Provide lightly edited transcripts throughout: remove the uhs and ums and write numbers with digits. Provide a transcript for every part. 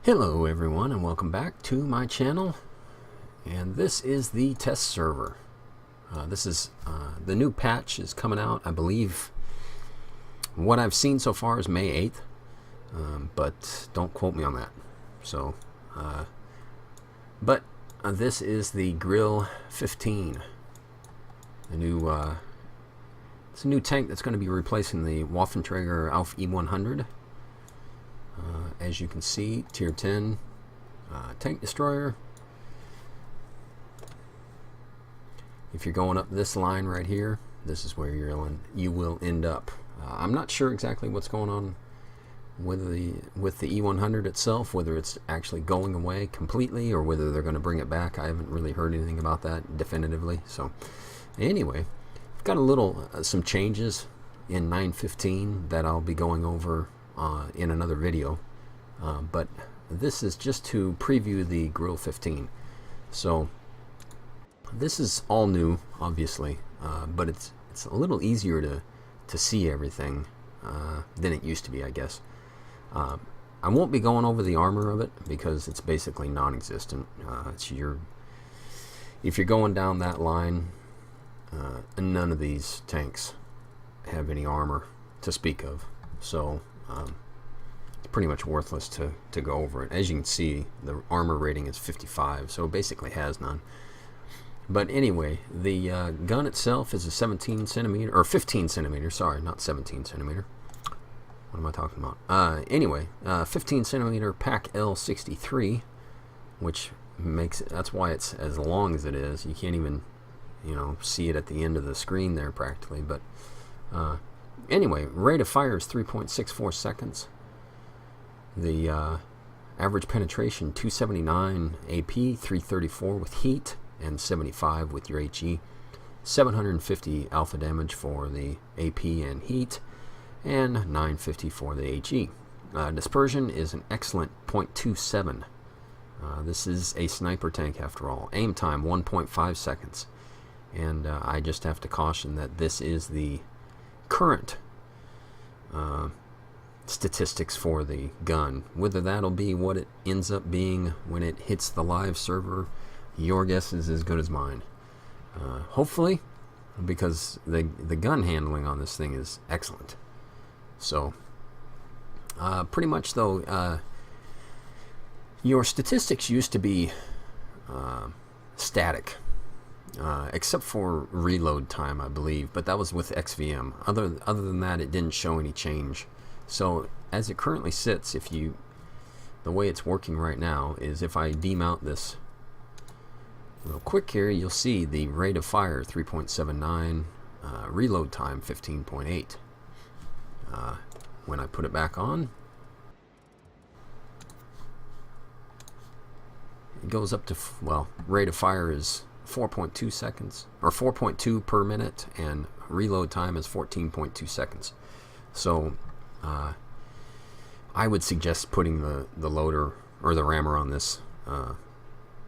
Hello everyone and welcome back to my channel, and this is the test server. This is the new patch is coming out. I believe what I've seen so far is May 8th, but don't quote me on that. So this is the Grille 15, the new it's a new tank that's going to be replacing the Waffenträger Auf E100. As you can see, tier 10 tank destroyer. If you're going up this line right here, this is where you will end up. I'm not sure exactly what's going on with the E100 itself, whether it's actually going away completely or whether they're going to bring it back. I haven't really heard anything about that definitively. So anyway, I've got a little some changes in 9.15 that I'll be going over in another video, but this is just to preview the Grille 15. So this is all new, obviously, but it's a little easier to see everything than it used to be, I guess. I won't be going over the armor of it because it's basically non-existent. If you're going down that line, none of these tanks have any armor to speak of, so it's pretty much worthless to go over it. As you can see, the armor rating is 55, so it basically has none. But anyway, the gun itself is a 17 centimeter, or 15 centimeter, sorry, not 17 centimeter. What am I talking about? Anyway, 15 centimeter Pack L63, which makes it, that's why it's as long as it is. You can't even, see it at the end of the screen there practically, but anyway, rate of fire is 3.64 seconds. The average penetration 279 AP, 334 with heat, and 75 with your HE. 750 alpha damage for the AP and heat, and 950 for the HE. Dispersion is an excellent 0.27. This is a sniper tank after all. Aim time 1.5 seconds. And I just have to caution that this is the current statistics for the gun. Whether that'll be what it ends up being when it hits the live server, your guess is as good as mine. Hopefully, because the gun handling on this thing is excellent. So pretty much though, your statistics used to be static, except for reload time, I believe, but that was with XVM. Other than that, it didn't show any change. So as it currently sits, the way it's working right now is if I demount this real quick here, you'll see the rate of fire 3.79, reload time 15.8. When I put it back on, it goes up to, well, rate of fire is 4.2 seconds, or 4.2 per minute, and reload time is 14.2 seconds. So I would suggest putting the loader or the rammer on this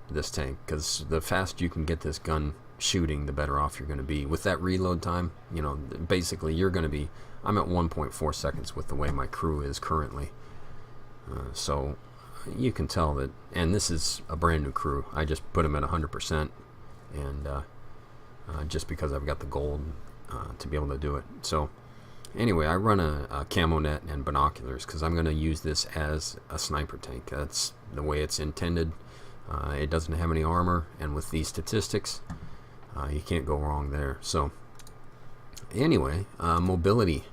this tank, because the faster you can get this gun shooting, the better off you're going to be. With that reload time, basically you're going to be, I'm at 1.4 seconds with the way my crew is currently. So you can tell that, and this is a brand new crew. I just put them at 100%, and just because I've got the gold to be able to do it. So anyway, I run a camo net and binoculars because I'm going to use this as a sniper tank. That's the way it's intended. It doesn't have any armor, and with these statistics, you can't go wrong there. So anyway, mobility,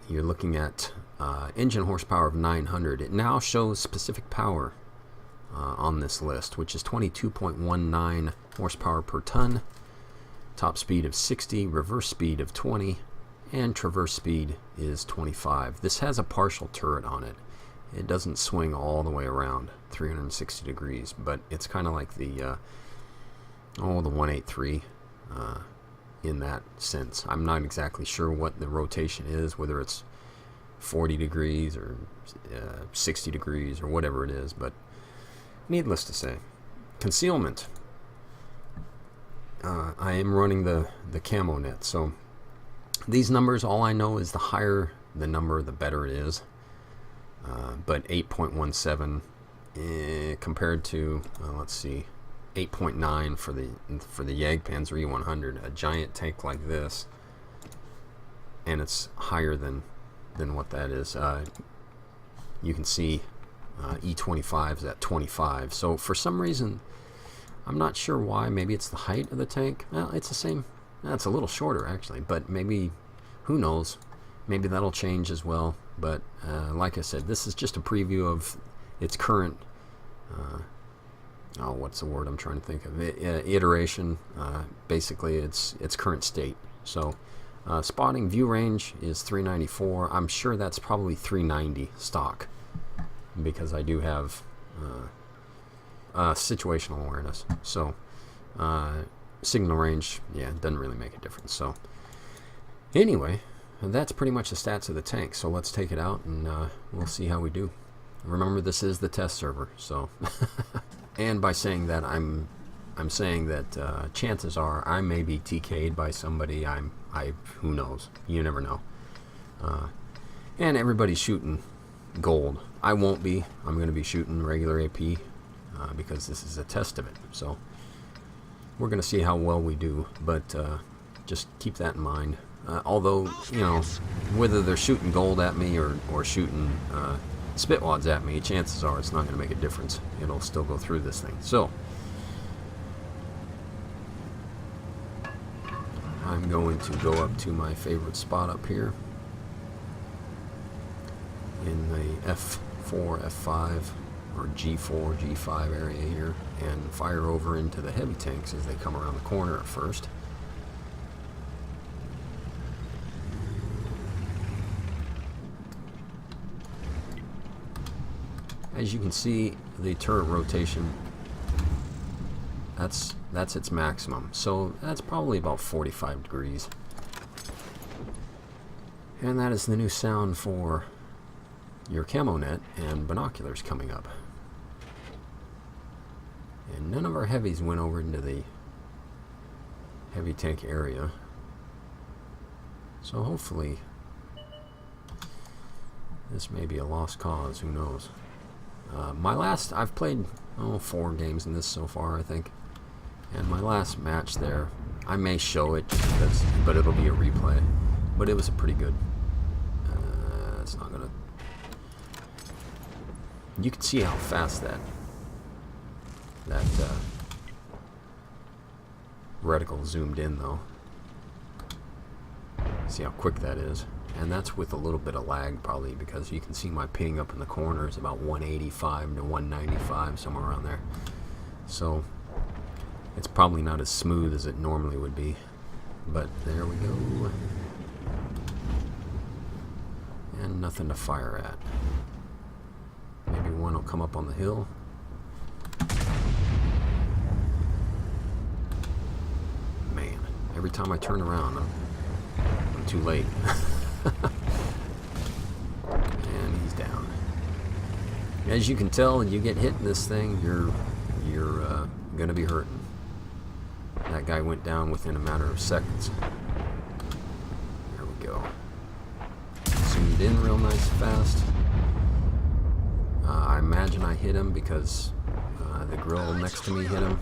you're looking at engine horsepower of 900. It now shows specific power on this list, which is 22.19 horsepower per ton, top speed of 60, reverse speed of 20, and traverse speed is 25. This has a partial turret on it. It doesn't swing all the way around 360 degrees, but it's kind of like the 183 in that sense. I'm not exactly sure what the rotation is, whether it's 40 degrees or 60 degrees or whatever it is, but needless to say, concealment. I am running the camo net, so these numbers, all I know is the higher the number, the better it is. but 8.17 compared to let's see, 8.9 for the Jagdpanzer E100, a giant tank like this, and it's higher than what that is. You can see E25 is at 25. So for some reason, I'm not sure why. Maybe it's the height of the tank. Well, it's the same. It's a little shorter actually, but maybe, who knows? Maybe that'll change as well. But like I said, this is just a preview of its current. What's the word I'm trying to think of? Iteration. Basically, its current state. So. Spotting view range is 394. I'm sure that's probably 390 stock, because I do have situational awareness. So signal range, yeah, doesn't really make a difference. So anyway, that's pretty much the stats of the tank. So let's take it out and we'll see how we do. Remember, this is the test server. So and by saying that, I'm saying that chances are I may be TK'd by somebody. Who knows? You never know. And everybody's shooting gold. I won't be. I'm going to be shooting regular AP because this is a test of it. So we're going to see how well we do. But just keep that in mind. Although, you know, whether they're shooting gold at me or shooting spitwads at me, chances are it's not going to make a difference. It'll still go through this thing. So I'm going to go up to my favorite spot up here in the F4, F5, or G4, G5 area here, and fire over into the heavy tanks as they come around the corner at first. As you can see, the turret rotation, that's its maximum. So that's probably about 45 degrees. And that is the new sound for your camo net and binoculars coming up. And none of our heavies went over into the heavy tank area. So hopefully this may be a lost cause, who knows. I've played 4 games in this so far, I think. And my last match there, I may show it just because, but it'll be a replay. But it was a pretty good. It's not gonna. You can see how fast that reticle zoomed in, though. See how quick that is. And that's with a little bit of lag, probably, because you can see my ping up in the corner is about 185 to 195, somewhere around there. So it's probably not as smooth as it normally would be. But there we go. And nothing to fire at. Maybe one will come up on the hill. Man, every time I turn around, I'm too late. And he's down. As you can tell, you get hit in this thing, you're gonna be hurting. That guy went down within a matter of seconds. There we go. Zoomed in real nice fast. I imagine I hit him because the Grille next to me hit him.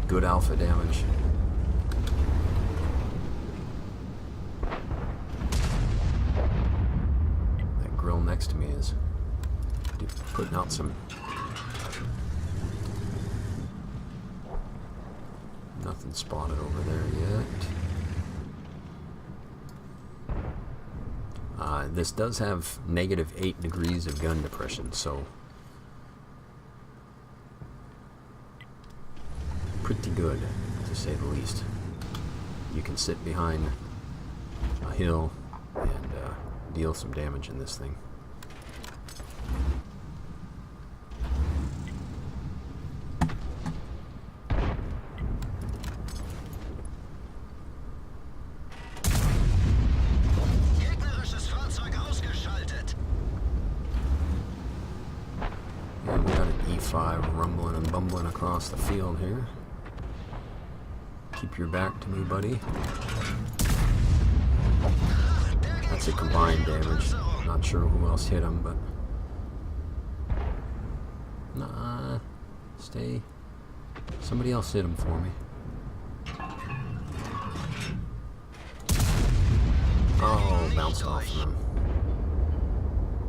Good alpha damage. That Grille next to me is putting out some. Nothing spotted over there yet. This does have -8 degrees of gun depression, so pretty good, to say the least. You can sit behind a hill and deal some damage in this thing. And we got an E5 rumbling and bumbling across the field here. Keep your back to me, buddy. That's a combined damage. Not sure who else hit him, but... Nah. Stay. Somebody else hit him for me. Oh, bounced off him.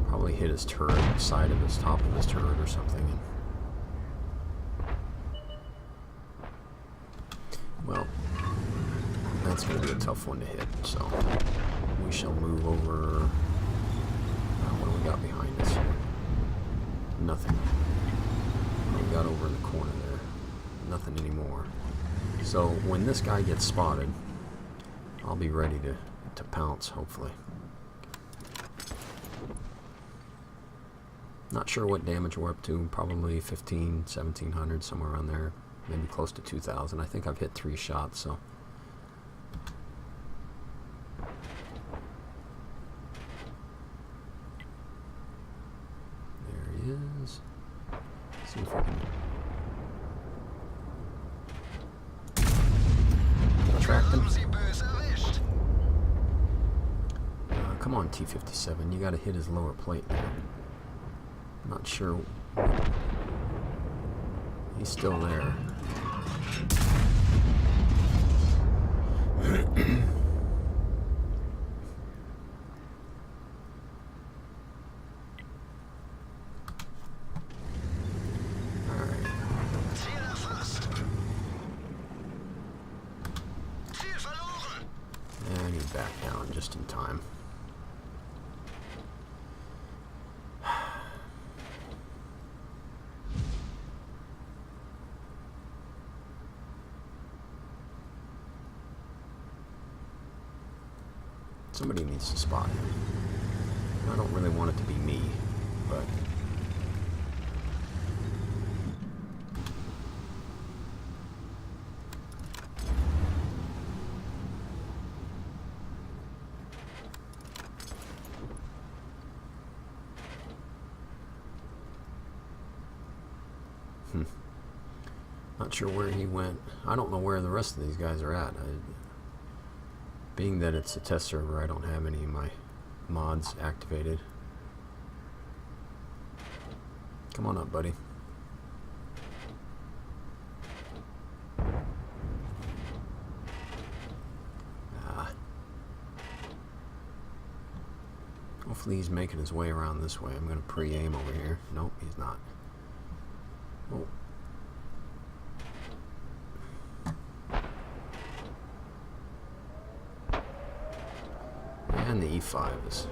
Probably hit his turret, the side of his top of his turret or something. Well, that's going to be a tough one to hit, so we shall move over. What do we got behind us here? Nothing. What do we got over in the corner there? Nothing anymore. So when this guy gets spotted, I'll be ready to pounce, hopefully. Not sure what damage we're up to, probably 15, 1700, somewhere around there. Maybe close to 2,000. I think I've hit 3 shots, so. There he is. Let's see if we can track him. Come on, T-57. You gotta hit his lower plate there. Not sure. He's still there. Alright. And he's back down just in time. Somebody needs to spot him. I don't really want it to be me, but... Not sure where he went. I don't know where the rest of these guys are at. Being that it's a test server, I don't have any of my mods activated. Come on up, buddy. Hopefully he's making his way around this way. I'm going to pre-aim over here. Nope, he's not. Oh. And the E5 is...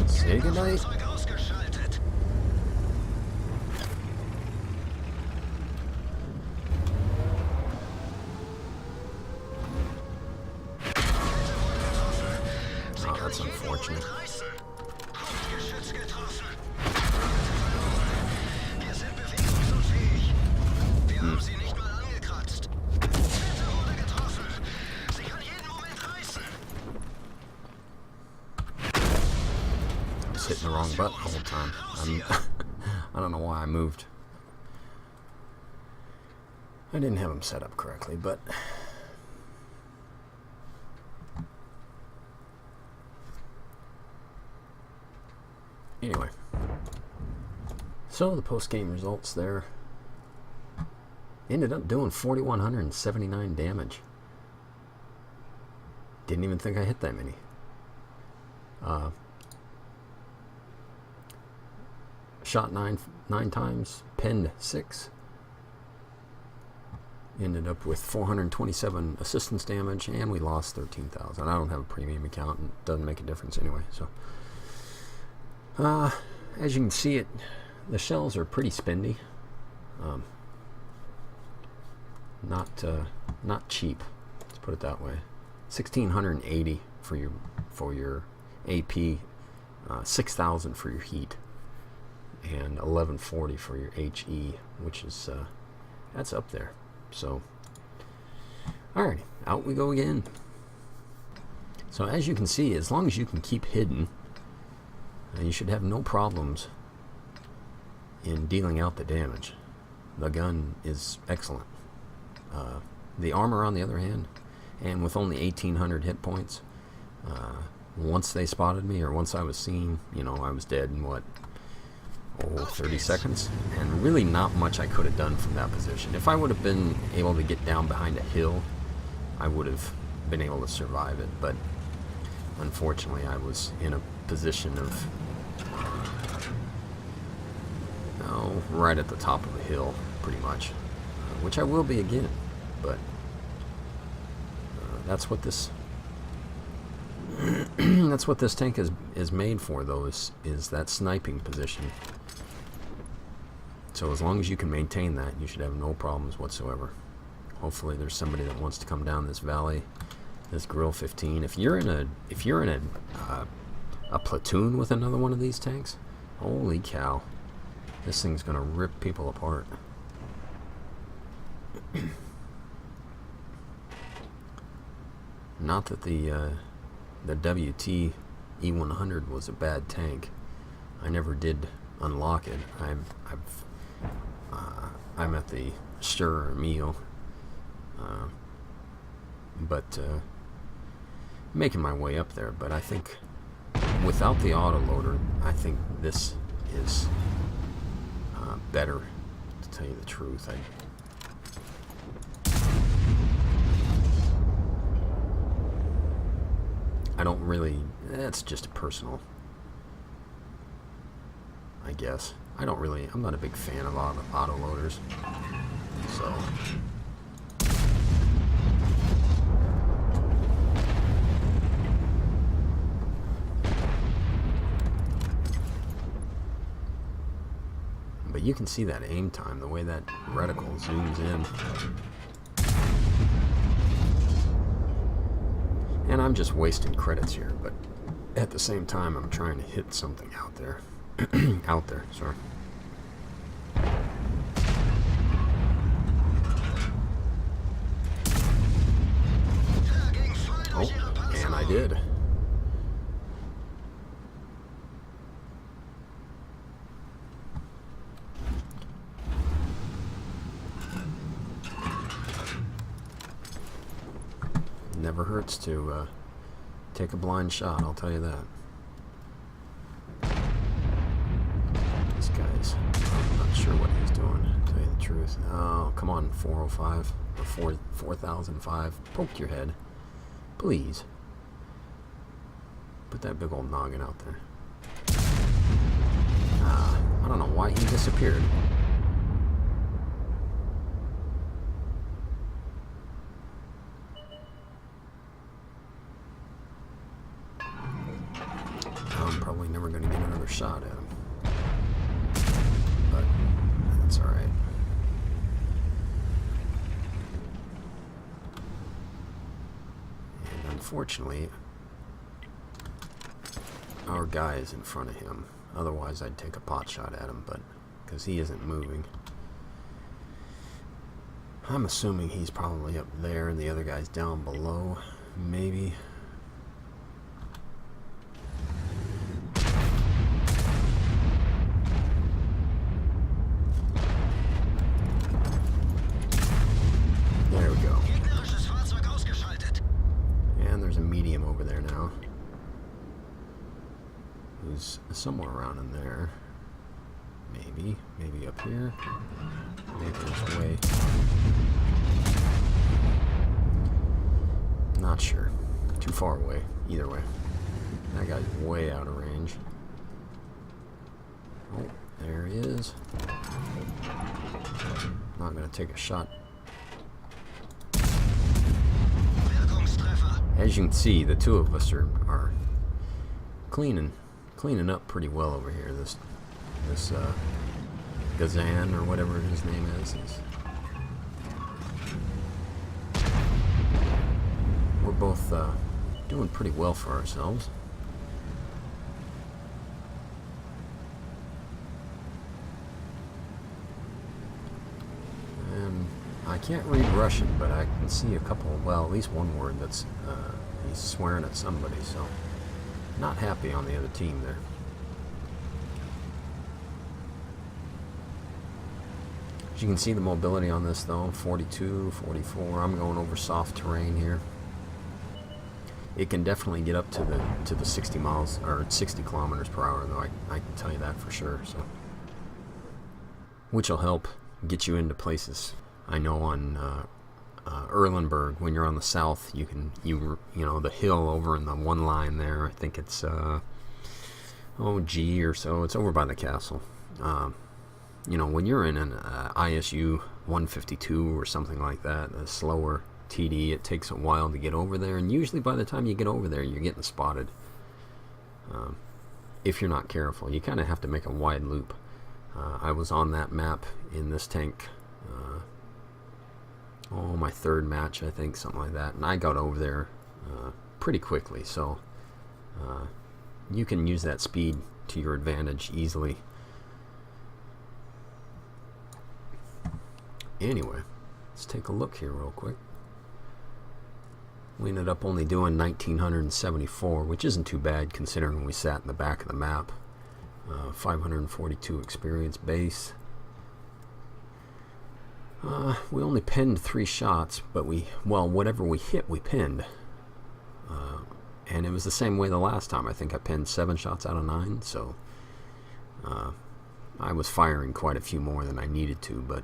Say goodnight. Oh, that's unfortunate. Hitting the wrong button the whole time. I don't know why I moved. I didn't have him set up correctly, but anyway. So the post-game results there. Ended up doing 4,179 damage. Didn't even think I hit that many. Shot nine times, pinned 6. Ended up with 427 assistance damage, and we lost 13,000. I don't have a premium account, and it doesn't make a difference anyway. So, as you can see, the shells are pretty spendy. Not cheap. Let's put it that way. 1,680 for your AP, 6,000 for your heat, and 1140 for your HE, which is that's up there. So, alrighty, out we go again. So as you can see, as long as you can keep hidden, you should have no problems in dealing out the damage. The gun is excellent. The armor, on the other hand, and with only 1,800 hit points, once they spotted me, or once I was seen, you know, I was dead in what, 30 seconds, and really not much I could have done from that position. If I would have been able to get down behind a hill, I would have been able to survive it, but unfortunately I was in a position of right at the top of the hill, pretty much, which I will be again, but that's what this that's what this tank is made for, though, is that sniping position. So as long as you can maintain that, you should have no problems whatsoever. Hopefully there's somebody that wants to come down this valley, this Grille 15. If you're in a platoon with another one of these tanks, holy cow, this thing's gonna rip people apart. Not that the WT E100 was a bad tank. I never did unlock it. I'm at the Stir Meal, but making my way up there. But I think without the autoloader, I think this is better, to tell you the truth. I don't really, that's just a personal, I guess. I'm not a big fan of autoloaders, so. But you can see that aim time, the way that reticle zooms in. And I'm just wasting credits here, but at the same time, I'm trying to hit something out there. Out there, sorry. Oh, and I did. Never hurts to take a blind shot, I'll tell you that. This guy's, I'm not sure what he's doing, to tell you the truth. Oh, come on, 405, or 4005. Poke your head. Please. Put that big old noggin out there. I don't know why he disappeared. I'm probably never going to get another shot at him. But that's alright. And unfortunately, our guy is in front of him. Otherwise, I'd take a pot shot at him, but because he isn't moving. I'm assuming he's probably up there and the other guy's down below, maybe. There we go. And there's a medium over there now, who's somewhere around in there. Maybe up here. Maybe this way. Not sure. Too far away. Either way. That guy's way out of range. Oh, there he is. Not gonna take a shot. As you can see, the two of us are cleaning up pretty well over here. This Gazan, or whatever his name is we're both doing pretty well for ourselves. And I can't read Russian, but I can see a couple, well, at least one word that's He's swearing at somebody, so not happy on the other team there. As you can see, the mobility on this though, 42, 44. I'm going over soft terrain here. It can definitely get up to the 60 miles or 60 kilometers per hour, though. I can tell you that for sure. So, which will help get you into places. I know on Erlenberg, when you're on the south, you know the hill over in the one line there. I think it's G or so. It's over by the castle. You know, when you're in an ISU 152 or something like that, a slower TD, it takes a while to get over there, and usually by the time you get over there, you're getting spotted. If you're not careful, you kind of have to make a wide loop. I was on that map in this tank, my third match, I think, something like that, and I got over there pretty quickly, so you can use that speed to your advantage easily. Anyway, let's take a look here real quick. We ended up only doing 1974, which isn't too bad considering we sat in the back of the map. 542 experience base. We only pinned 3 shots, but whatever we hit, we pinned. And it was the same way the last time. I think I pinned 7 shots out of 9, so I was firing quite a few more than I needed to, but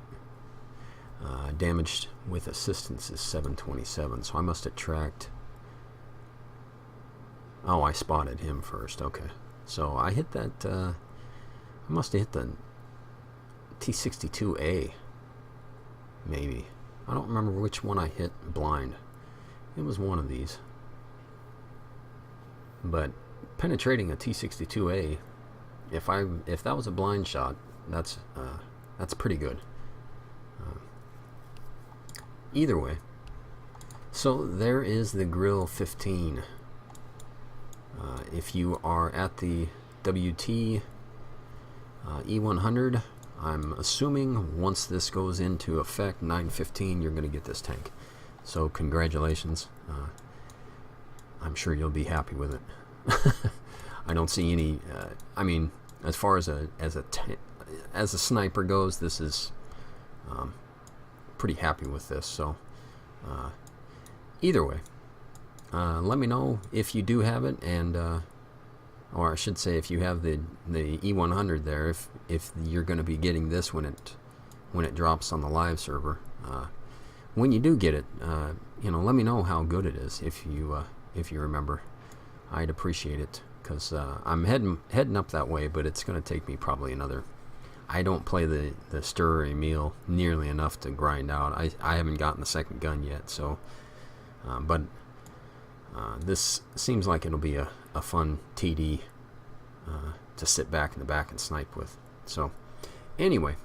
damaged with assistance is 727, so I must have tracked. Oh, I spotted him first. Okay, so I hit that. I must have hit the T62A. Maybe. I don't remember which one I hit blind. It was one of these. But penetrating a T62A, if that was a blind shot, that's pretty good. Either way, so there is the Grille 15. If you are at the WT E100, I'm assuming once this goes into effect, 9/15, you're going to get this tank. So congratulations. I'm sure you'll be happy with it. I don't see any. I mean, as far as a sniper goes, this is. Pretty happy with this, so either way, let me know if you do have it, and or I should say if you have the E100 there, if you're going to be getting this when it drops on the live server. When you do get it, let me know how good it is. If you remember, I'd appreciate it, because I'm heading up that way, but it's going to take me probably another. I don't play the Stir Emil nearly enough to grind out. I haven't gotten the second gun yet, so but this seems like it'll be a fun TD to sit back in the back and snipe with. So anyway,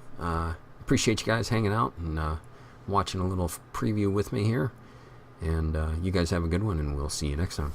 appreciate you guys hanging out and watching a little preview with me here, and you guys have a good one, and we'll see you next time.